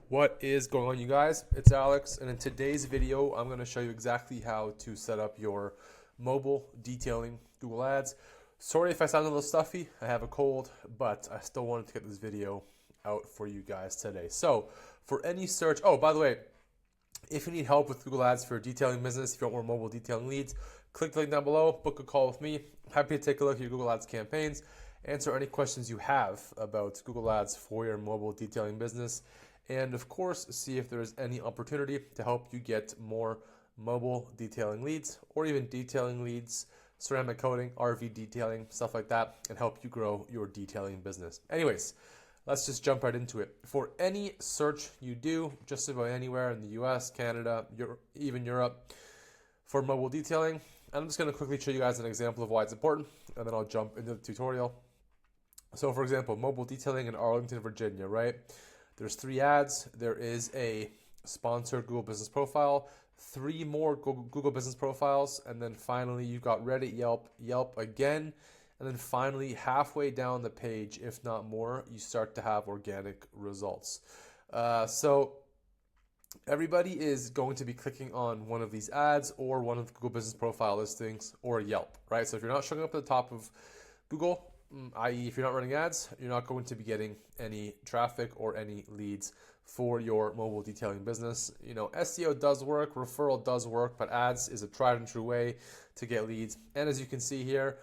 What is going on, you guys? It's Alex, and in today's video I'm going to show you exactly how to set up your mobile detailing Google Ads. Sorry if I sound a little stuffy, I have a cold, but I still wanted to get this video out for you guys today. So for any search, oh, by the way, if you need help with Google Ads for your detailing business, if you want more mobile detailing leads, click the link down below, book a call with me. Happy to take a look at your Google Ads campaigns, answer any questions you have about Google Ads for your mobile detailing business, and of course, see if there's any opportunity to help you get more mobile detailing leads or even detailing leads, ceramic coating, RV detailing, stuff like that, and help you grow your detailing business. Anyways, let's just jump right into it. For any search you do, just about anywhere in the US, Canada, even Europe, for mobile detailing, I'm just going to quickly show you guys an example of why it's important, and then I'll jump into the tutorial. So for example, mobile detailing in Arlington, Virginia, right? There's 3 ads. There is a sponsored Google Business Profile, 3 more Google Business Profiles, and then finally you've got Reddit, Yelp again, and then finally halfway down the page, if not more, you start to have organic results. So everybody is going to be clicking on one of these ads or one of the Google Business Profile listings or Yelp, right? So if you're not showing up at the top of Google, i.e. if you're not running ads, you're not going to be getting any traffic or any leads for your mobile detailing business. You know, SEO does work, referral does work, but ads is a tried and true way to get leads. And as you can see here,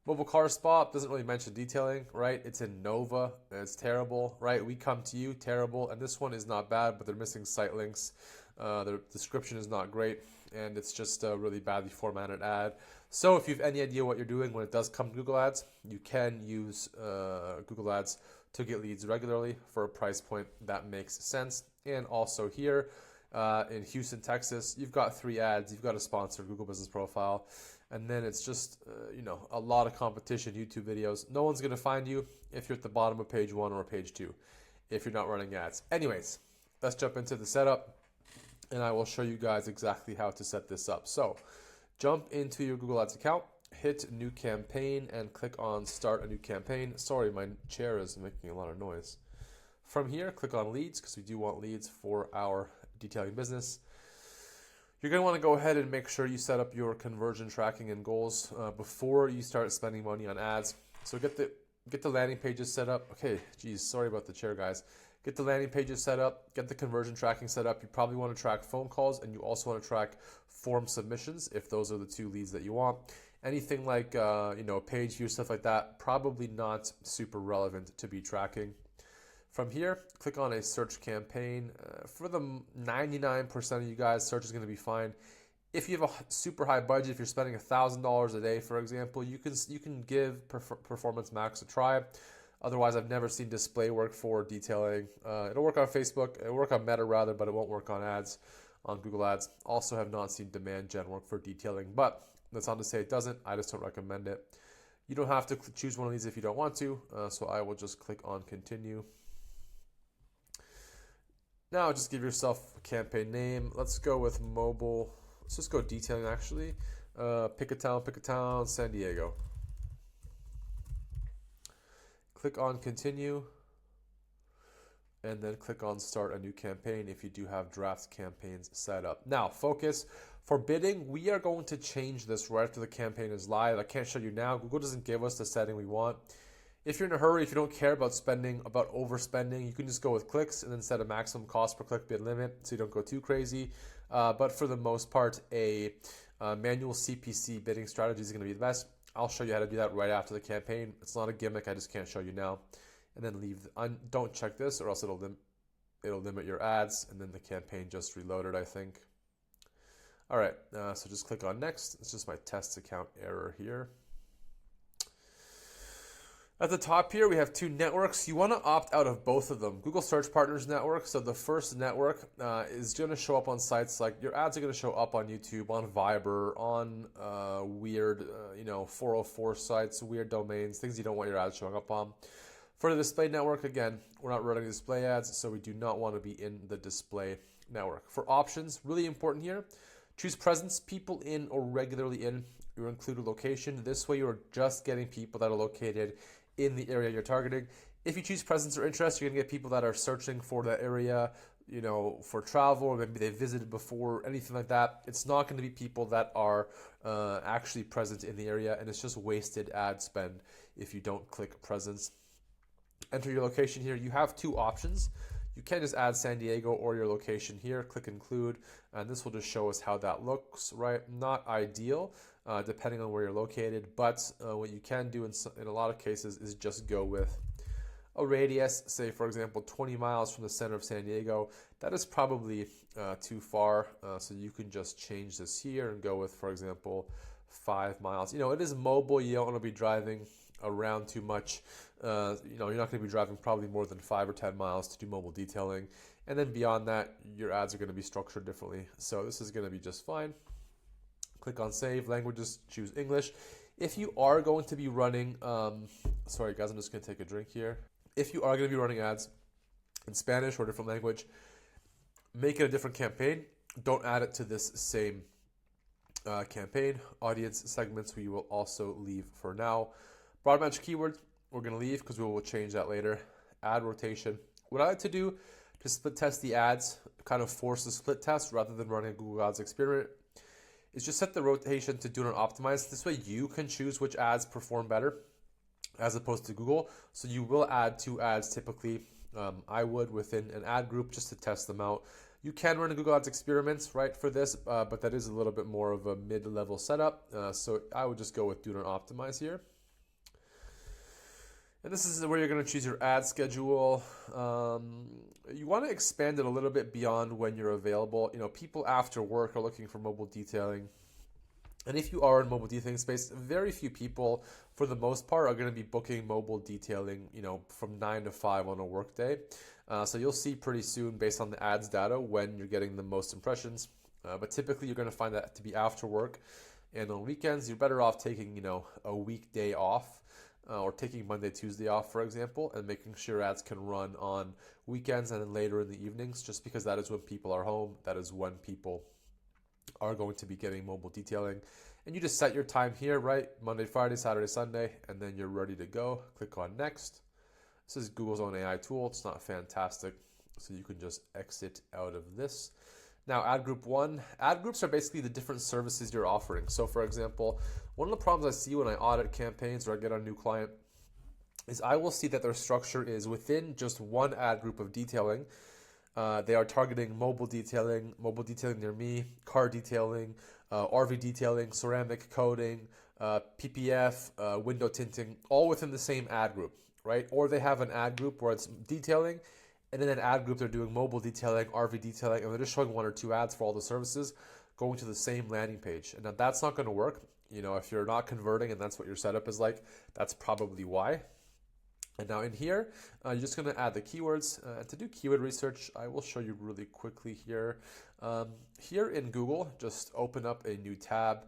Mobile Car Spot doesn't really mention detailing, right? It's in Nova, and it's terrible, right? We Come to You, terrible. And this one is not bad, but they're missing site links. The description is not great, and it's just a really badly formatted ad. So if you have any idea what you're doing when it does come to Google Ads, you can use Google Ads to get leads regularly for a price point that makes sense. And also here in Houston, Texas, you've got 3 ads, you've got a sponsored Google Business Profile, and then it's just a lot of competition, YouTube videos. No one's going to find you if you're at the bottom of page 1 or page 2 if you're not running ads. Anyways, let's jump into the setup, and I will show you guys exactly how to set this up. So jump into your Google Ads account, hit New Campaign, and click on Start a New Campaign. Sorry, my chair is making a lot of noise. From here, click on Leads, because we do want leads for our detailing business. You're going to want to go ahead and make sure you set up your conversion tracking and goals before you start spending money on ads. So get the landing pages set up. Okay, geez, sorry about the chair, guys. Get the landing pages set up, get the conversion tracking set up. You probably want to track phone calls, and you also want to track form submissions if those are the 2 leads that you want. Anything like page view, stuff like that, probably not super relevant to be tracking. From here, click on a search campaign. For the 99% of you guys, search is going to be fine. If you have a super high budget, if you're spending $1,000 a day, for example, you can give Performance Max a try. Otherwise, I've never seen display work for detailing. It'll work on Facebook, it'll work on Meta rather, but it won't work on ads, on Google Ads. Also have not seen demand gen work for detailing, but that's not to say it doesn't. I just don't recommend it. You don't have to choose one of these if you don't want to, so I will just click on continue. Now just give yourself a campaign name. Let's go with mobile. Let's just go detailing actually. Pick a town, San Diego. Click on continue, and then click on start a new campaign if you do have draft campaigns set up. Now focus. For bidding, we are going to change this right after the campaign is live. I can't show you now. Google doesn't give us the setting we want. If you're in a hurry, if you don't care about overspending, you can just go with clicks and then set a maximum cost per click bid limit so you don't go too crazy. But for the most part, a manual CPC bidding strategy is going to be the best. I'll show you how to do that right after the campaign. It's not a gimmick. I just can't show you now. And then don't check this, or else it'll limit your ads, and then the campaign just reloaded, I think. All right, so just click on next. It's just my test account error here. At the top here, we have 2 networks. You want to opt out of both of them. Google Search Partners Network. So the first network is going to show up on sites like your ads are going to show up on YouTube, on Viber, on weird, 404 sites, weird domains, things you don't want your ads showing up on. For the display network, again, we're not running display ads, so we do not want to be in the display network. For options, really important here, choose presence, people in or regularly in. You include a location. This way, you're just getting people that are located in the area you're targeting. If you choose presence or interest, you're going to get people that are searching for that area, you know, for travel, or maybe they visited before, anything like that. It's not going to be people that are actually present in the area, and it's just wasted ad spend if you don't click presence. Enter your location here. You have two options. You can just add San Diego or your location here, click include, and this will just show us how that looks, right? Not ideal, depending on where you're located, but what you can do in a lot of cases is just go with a radius, say for example 20 miles from the center of San Diego. That is probably too far, so you can just change this here and go with, for example, 5 miles. You know, it is mobile, you don't want to be driving around too much. You know, you're not going to be driving probably more than 5 or 10 miles to do mobile detailing, and then beyond that your ads are going to be structured differently, so this is going to be just fine. Click on save. Languages, choose English. If you are going to be running sorry guys, I'm just going to take a drink here. If you are going to be running ads in Spanish or a different language, make it a different campaign. Don't add it to this same campaign. Audience segments we will also leave for now. Broad match keyword we're going to leave because we will change that later. Ad rotation. What I like to do to split test the ads, kind of force the split test rather than running a Google Ads experiment, is just set the rotation to do not optimize. This way you can choose which ads perform better as opposed to Google. So you will add 2 ads typically. I would within an ad group just to test them out. You can run a Google Ads experiments, right, for this, but that is a little bit more of a mid-level setup. So I would just go with do not optimize here. And this is where you're going to choose your ad schedule. You want to expand it a little bit beyond when you're available. You know, people after work are looking for mobile detailing. And if you are in mobile detailing space, very few people, for the most part, are going to be booking mobile detailing, you know, from 9 to 5 on a work day. So you'll see pretty soon, based on the ads data, when you're getting the most impressions. But typically, you're going to find that to be after work. And on weekends, you're better off taking, you know, a weekday off. Or taking Monday, Tuesday off, for example, and making sure ads can run on weekends and then later in the evenings, just because that is when people are home. That is when people are going to be getting mobile detailing. And you just set your time here, right? Monday, Friday, Saturday, Sunday, and then you're ready to go. Click on next. This is Google's own AI tool. It's not fantastic, so you can just exit out of this. Now, ad group 1. Ad groups are basically the different services you're offering. So, for example, one of the problems I see when I audit campaigns or I get a new client is I will see that their structure is within just one ad group of detailing. They are targeting mobile detailing near me, car detailing, RV detailing, ceramic coating, PPF, window tinting, all within the same ad group, right? Or they have an ad group where it's detailing, and in an ad group, they're doing mobile detailing, RV detailing, and they're just showing 1 or 2 ads for all the services going to the same landing page. And now that's not going to work. You know, if you're not converting and that's what your setup is like, that's probably why. And now in here, you're just going to add the keywords. To do keyword research, I will show you really quickly here. Here in Google, just open up a new tab,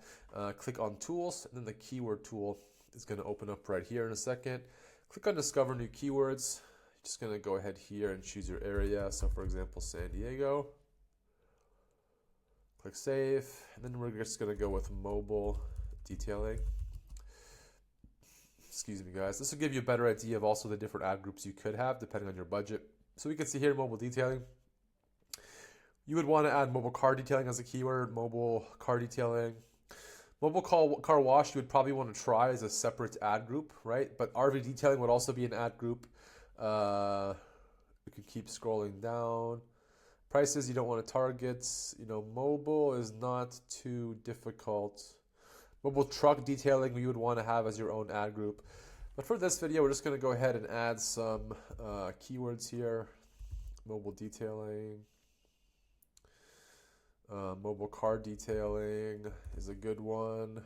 click on tools, and then the keyword tool is going to open up right here in a second. Click on discover new keywords. Just going to go ahead here and choose your area. So for example, San Diego. Click save. And then we're just going to go with mobile detailing. Excuse me, guys. This will give you a better idea of also the different ad groups you could have depending on your budget. So we can see here mobile detailing. You would want to add mobile car detailing as a keyword, mobile car detailing. Mobile car wash, you would probably want to try as a separate ad group, right? But RV detailing would also be an ad group. You can keep scrolling down. Prices you don't want to target. You know, mobile is not too difficult. Mobile truck detailing you would want to have as your own ad group. But for this video, we're just going to go ahead and add some keywords here. Mobile detailing. Mobile car detailing is a good one.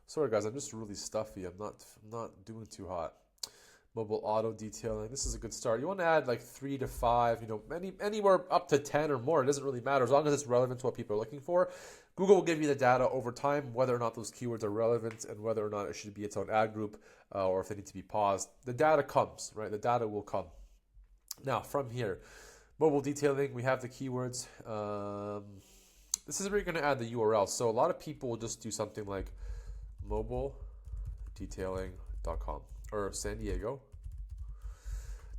Sorry guys, I'm just really stuffy. I'm not doing too hot. Mobile auto detailing. This is a good start. You want to add like 3 to 5, you know, anywhere up to 10 or more. It doesn't really matter as long as it's relevant to what people are looking for. Google will give you the data over time, whether or not those keywords are relevant and whether or not it should be its own ad group or if they need to be paused. The data comes, right? The data will come. Now, from here, mobile detailing, we have the keywords. This is where you're going to add the URL. So a lot of people will just do something like mobiledetailing.com or San Diego.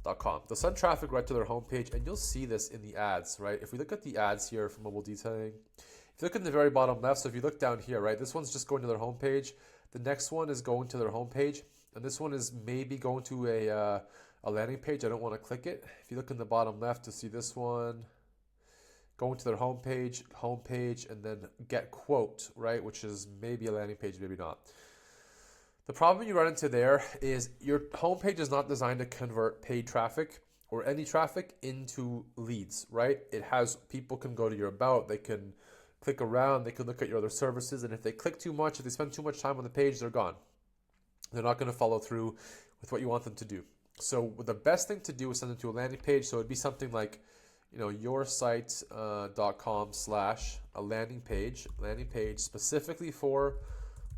They'll send traffic right to their homepage, and you'll see this in the ads, right? If we look at the ads here for mobile detailing, if you look in the very bottom left, so if you look down here, right, this one's just going to their homepage. The next one is going to their homepage, and this one is maybe going to a landing page. I don't want to click it. If you look in the bottom left to see this one, going to their homepage, and then get quote, right, which is maybe a landing page, maybe not. The problem you run into there is your homepage is not designed to convert paid traffic or any traffic into leads, right? It has, people can go to your about, they can click around, they can look at your other services, and if they click too much, if they spend too much time on the page, they're gone. They're not going to follow through with what you want them to do. So the best thing to do is send them to a landing page. So it'd be something like, yoursite.com / a landing page specifically for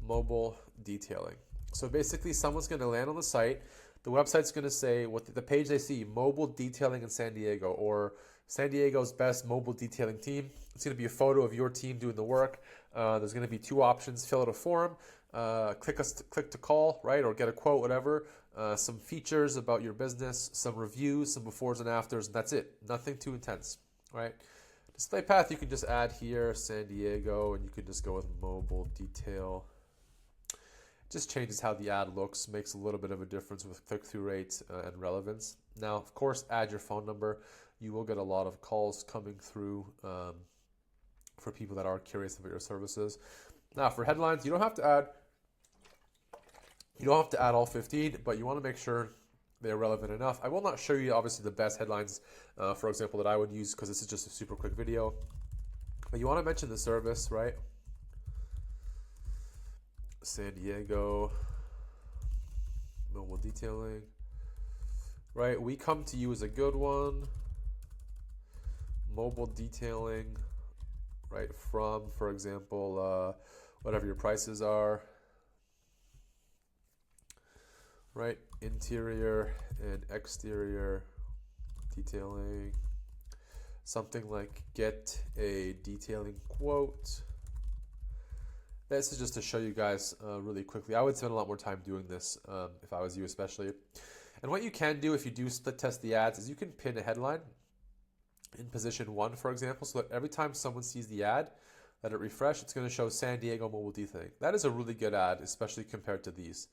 mobile detailing. So basically someone's going to land on the site. The website's going to say what the page they see, mobile detailing in San Diego, or San Diego's best mobile detailing team. It's going to be a photo of your team doing the work. There's going to be two options: fill out a form, click to call, right, or get a quote, whatever. Some features about your business, some reviews, some befores and afters, and that's it. Nothing too intense, right? Display path, you can just add here San Diego, and you can just go with mobile detail. Just changes how the ad looks, makes a little bit of a difference with click-through rate and relevance. Now, of course, add your phone number. You will get a lot of calls coming through for people that are curious about your services. Now, for headlines, you don't have to add all 15, but you want to make sure they're relevant enough. I will not show you, obviously, the best headlines, for example, that I would use, because this is just a super quick video. But you want to mention the service, right? San Diego mobile detailing, right? We come to you as a good one. Mobile detailing, right? From, for example, whatever your prices are, right? Interior and exterior detailing. Something like get a detailing quote. This is just to show you guys really quickly. I would spend a lot more time doing this if I was you especially. And what you can do if you do split test the ads is you can pin a headline in position 1, for example, so that every time someone sees the ad, let it refresh, it's going to show San Diego mobile detailing. That is a really good ad, especially compared to these.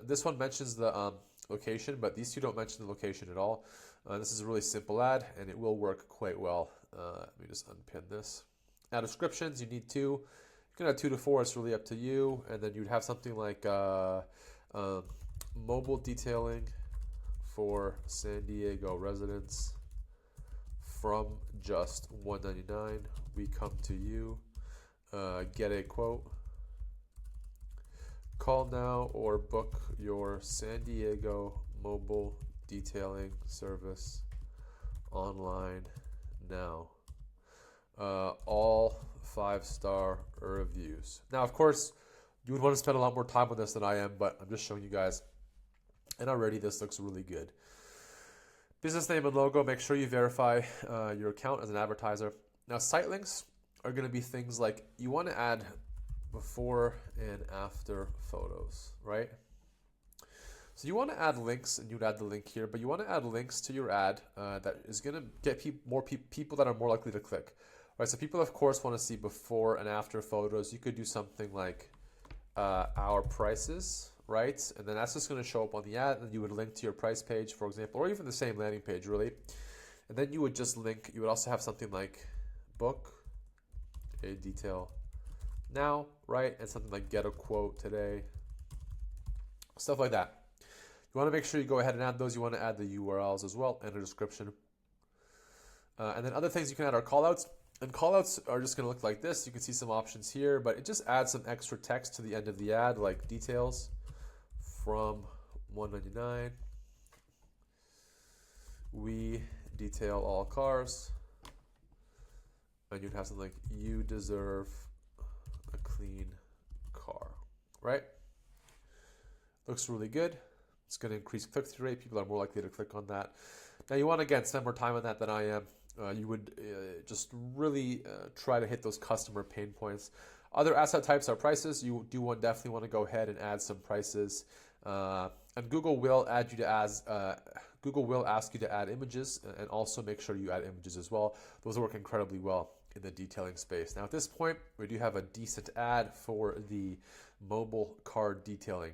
This one mentions the location, but these two don't mention the location at all. This is a really simple ad, and it will work quite well. Let me just unpin this. Now, descriptions, you need 2. You can have 2 to 4, it's really up to you. And then you'd have something like mobile detailing for San Diego residents from just $199. We come to you. Get a quote. Call now or book your San Diego mobile detailing service online now. All 5-star reviews. Now, of course, you would want to spend a lot more time on this than I am, but I'm just showing you guys. And already this looks really good. Business name and logo, make sure you verify your account as an advertiser. Now, site links are going to be things like you want to add before and after photos, right? So you want to add links, and you'd add the link here, but you want to add links to your ad that is going to get people that are more likely to click. Right, so people, of course, want to see before and after photos. You could do something like our prices, right? And then that's just going to show up on the ad, and you would link to your price page, for example, or even the same landing page, really. And then you would just link, you would also have something like book a detail now, right? And something like get a quote today, stuff like that. You want to make sure you go ahead and add those. You want to add the URLs as well and a description. And then other things you can add are callouts. And callouts are just going to look like this. You can see some options here, but it just adds some extra text to the end of the ad, like details from $199. We detail all cars. And you'd have something like, you deserve a clean car, right? Looks really good. It's going to increase click-through rate. People are more likely to click on that. Now, you want to, again, spend more time on that than I am. You would just really try to hit those customer pain points. Other asset types are prices. You do definitely want to go ahead and add some prices. And Google will add you to as Google will ask you to add images, and also make sure you add images as well. Those work incredibly well in the detailing space. Now at this point, we do have a decent ad for the mobile card detailing.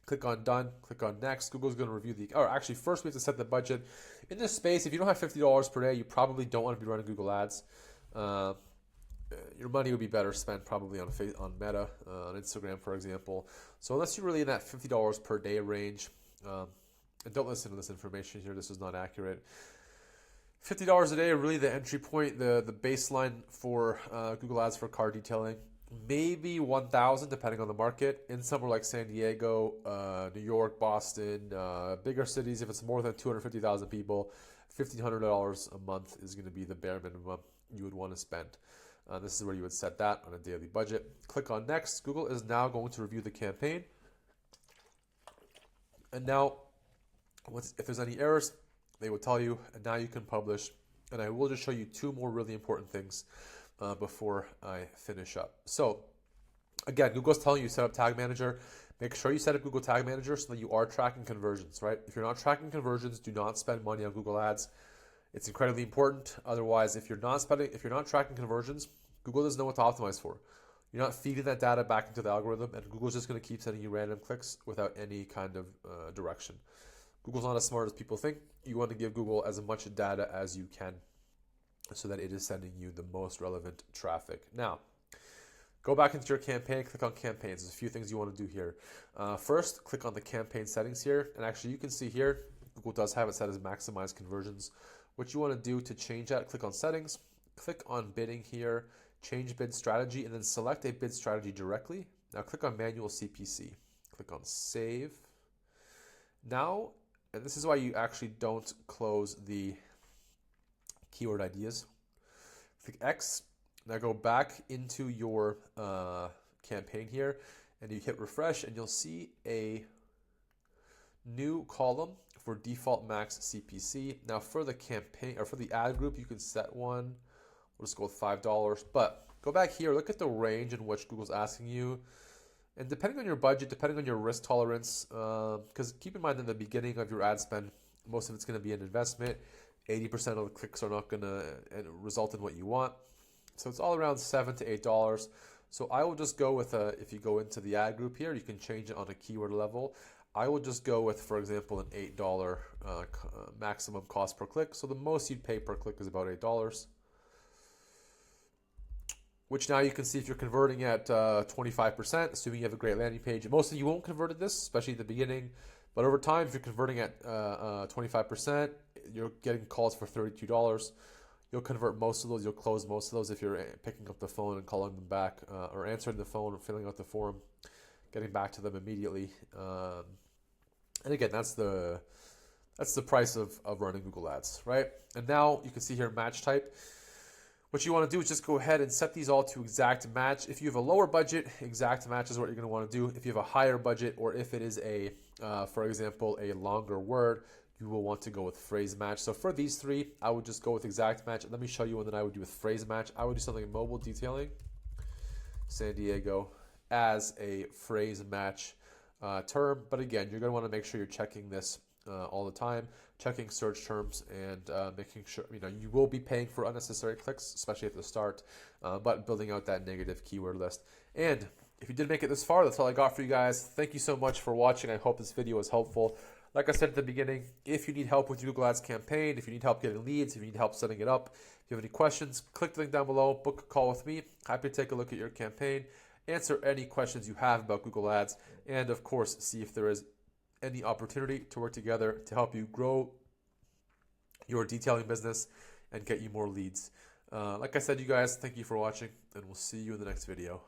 Click on done, click on next. Google's going to review the, or actually first we have to set the budget. In this space, if you don't have $50 per day, you probably don't want to be running Google ads. Your money would be better spent probably on Meta, on Instagram, for example. So unless you're really in that $50 per day range, and don't listen to this information here, this is not accurate. $50 a day are really the entry point, the baseline for Google ads for car detailing. Maybe 1,000 depending on the market. In somewhere like San Diego, New York, Boston, bigger cities, if it's more than 250,000 people, $1,500 a month is going to be the bare minimum you would want to spend. This is where you would set that on a daily budget. Click on next. Google is now going to review the campaign. And now, if there's any errors, they will tell you, and now you can publish. And I will just show you two more really important things before I finish up. So again, Google's telling you set up Tag Manager. Make sure you set up Google Tag Manager so that you are tracking conversions, right? If you're not tracking conversions, do not spend money on Google ads. It's incredibly important. Otherwise, if you're not tracking conversions, Google doesn't know what to optimize for. You're not feeding that data back into the algorithm, and Google's just going to keep sending you random clicks without any kind of direction. Google's not as smart as people think. You want to give Google as much data as you can so that it is sending you the most relevant traffic. Now, go back into your campaign, click on campaigns. There's a few things you want to do here. First, click on the campaign settings here. And actually, you can see here, Google does have it set as maximize conversions. What you want to do to change that, click on settings, click on bidding here, change bid strategy, and then select a bid strategy directly. Now click on manual CPC. Click on save. Now, and this is why you actually don't close the keyword ideas. Click X. Now go back into your campaign here, and you hit refresh, and you'll see a new column for default max CPC. Now for the campaign, or for the ad group, you can set one. We'll just go with $5. But go back here, look at the range in which Google's asking you. And depending on your budget, depending on your risk tolerance, because keep in mind in the beginning of your ad spend, most of it's going to be an investment. 80% of the clicks are not going to result in what you want. So it's all around $7 to $8. So I will just go with if you go into the ad group here, you can change it on a keyword level. I will just go with, for example, an $8 maximum cost per click. So the most you'd pay per click is about $8. Which now you can see if you're converting at 25%, assuming you have a great landing page. Most of you won't convert at this, especially at the beginning. But over time, if you're converting at 25%, you're getting calls for $32. You'll convert most of those. You'll close most of those if you're picking up the phone and calling them back, or answering the phone or filling out the form, getting back to them immediately. And again, that's the price of running Google Ads, right? And now you can see here match type. What you want to do is just go ahead and set these all to exact match. If you have a lower budget, exact match is what you're going to want to do. If you have a higher budget, or if it is for example, a longer word, you will want to go with phrase match. So for these three, I would just go with exact match. Let me show you one that I would do with phrase match. I would do something in mobile detailing, San Diego, as a phrase match term. But again, you're going to want to make sure you're checking this all the time, checking search terms, and making sure you will be paying for unnecessary clicks, especially at the start, but building out that negative keyword list. And if you did make it this far, that's all I got for you guys. Thank you so much for watching. I hope this video was helpful. Like I said at the beginning, if you need help with your Google Ads campaign, if you need help getting leads, if you need help setting it up, if you have any questions, click the link down below, book a call with me. Happy to take a look at your campaign, answer any questions you have about Google Ads, and of course, see if there is any opportunity to work together to help you grow your detailing business and get you more leads. Like I said, you guys, thank you for watching, and we'll see you in the next video.